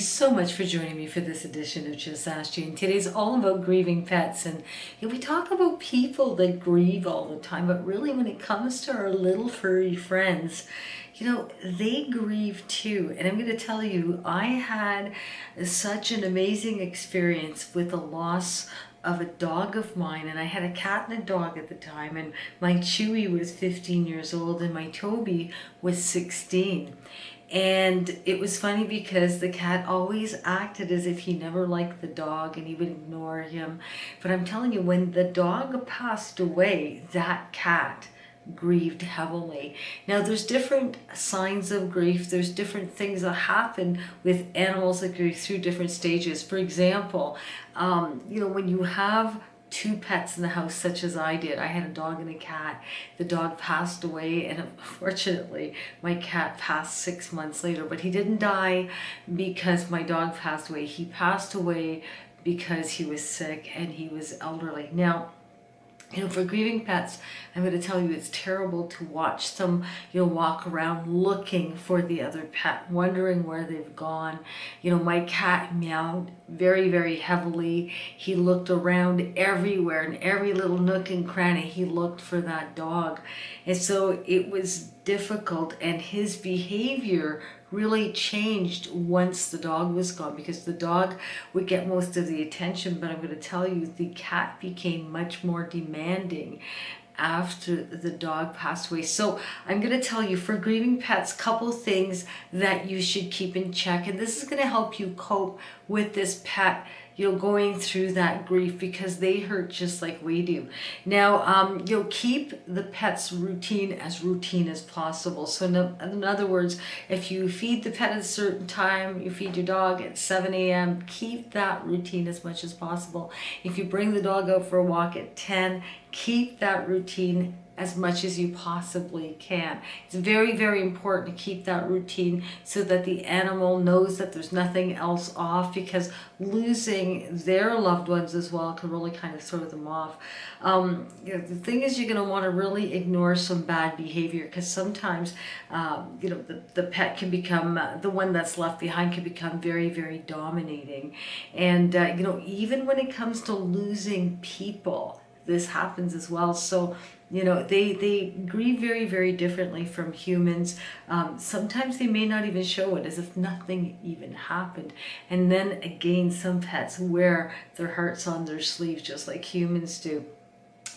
so much for joining me for this edition of Just Ask You. And today's all about grieving pets. And we talk about people that grieve all the time, but really when it comes to our little furry friends, they grieve too. And I'm going to tell you, I had such an amazing experience with the loss of a dog of mine, and I had a cat and a dog at the time, and my Chewy was 15 years old and my Toby was 16. And it was funny because the cat always acted as if he never liked the dog and he would ignore him. But I'm telling you, when the dog passed away, that cat grieved heavily. Now there's different signs of grief. There's different things that happen with animals that grieve through different stages. For example, when you have two pets in the house, such as I did. I had a dog and a cat. The dog passed away, and unfortunately my cat passed 6 months later, but he didn't die because my dog passed away. He passed away because he was sick and he was elderly. Now, for grieving pets, I'm going to tell you, it's terrible to watch them, walk around looking for the other pet, wondering where they've gone. My cat meowed very, very heavily. He looked around everywhere, in every little nook and cranny. He looked for that dog. And so it was difficult, and his behavior really changed once the dog was gone, because the dog would get most of the attention, but I'm going to tell you, the cat became much more demanding after the dog passed away. So I'm going to tell you, for grieving pets, couple things that you should keep in check, and this is going to help you cope with this pet going through that grief, because they hurt just like we do. Now, keep the pet's routine as possible. So in other words, if you feed the pet at a certain time, you feed your dog at 7 a.m., keep that routine as much as possible. If you bring the dog out for a walk at 10, keep that routine as much as you possibly can. It's very, very important to keep that routine so that the animal knows that there's nothing else off, because losing their loved ones as well can really kind of throw them off. The thing is, you're going to want to really ignore some bad behavior, because sometimes the pet can become, the one that's left behind can become very, very dominating. And even when it comes to losing people, this happens as well. So they grieve very, very differently from humans. Sometimes they may not even show it, as if nothing even happened. And then again, some pets wear their hearts on their sleeves just like humans do.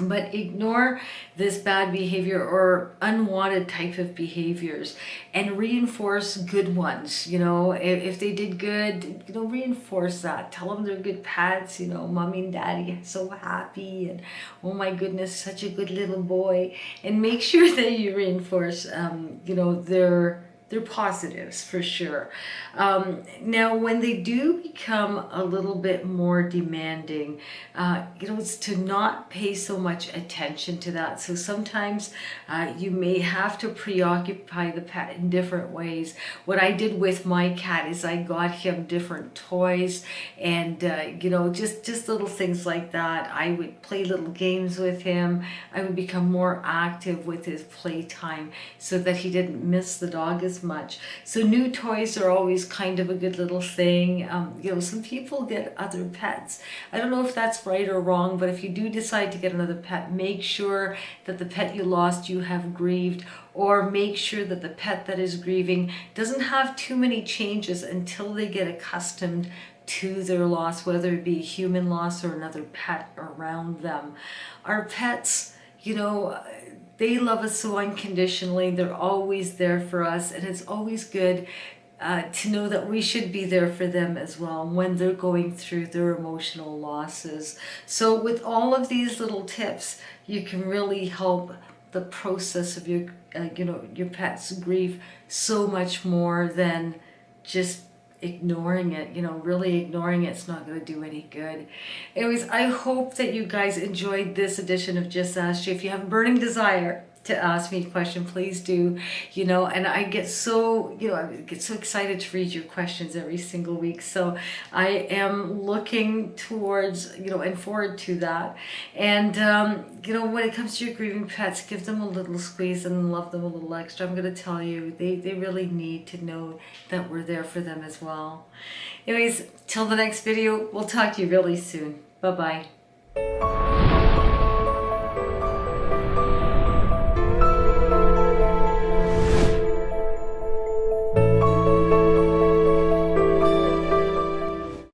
But ignore this bad behavior or unwanted type of behaviors, and reinforce good ones. If they did good, reinforce that. Tell them they're good pets. Mommy and daddy are so happy, and oh my goodness, such a good little boy. And make sure that you reinforce, their positives for sure. Now, when they do become a little bit more demanding, it's to not pay so much attention to that. So sometimes you may have to preoccupy the pet in different ways. What I did with my cat is I got him different toys, and just little things like that. I would play little games with him. I would become more active with his playtime so that he didn't miss the dog as much. So new toys are always kind of a good little thing. Some people get other pets. I don't know if that's right or wrong, but if you do decide to get another pet, make sure that the pet you lost you have grieved, or make sure that the pet that is grieving doesn't have too many changes until they get accustomed to their loss, whether it be a human loss or another pet around them. Our pets, they love us so unconditionally. They're always there for us, and it's always good to know that we should be there for them as well when they're going through their emotional losses. So with all of these little tips, you can really help the process of your pet's grief so much more than just ignoring it. Really ignoring it's not going to do any good. Anyways, I hope that you guys enjoyed this edition of Just Ask You. If you have a burning desire to ask me a question, please do, you know, and I get so, you know, I get so excited to read your questions every single week. So I am looking towards, you know, and forward to that. And, you know, when it comes to your grieving pets, give them a little squeeze and love them a little extra. I'm going to tell you, they really need to know that we're there for them as well. Anyways, till the next video, we'll talk to you really soon. Bye-bye.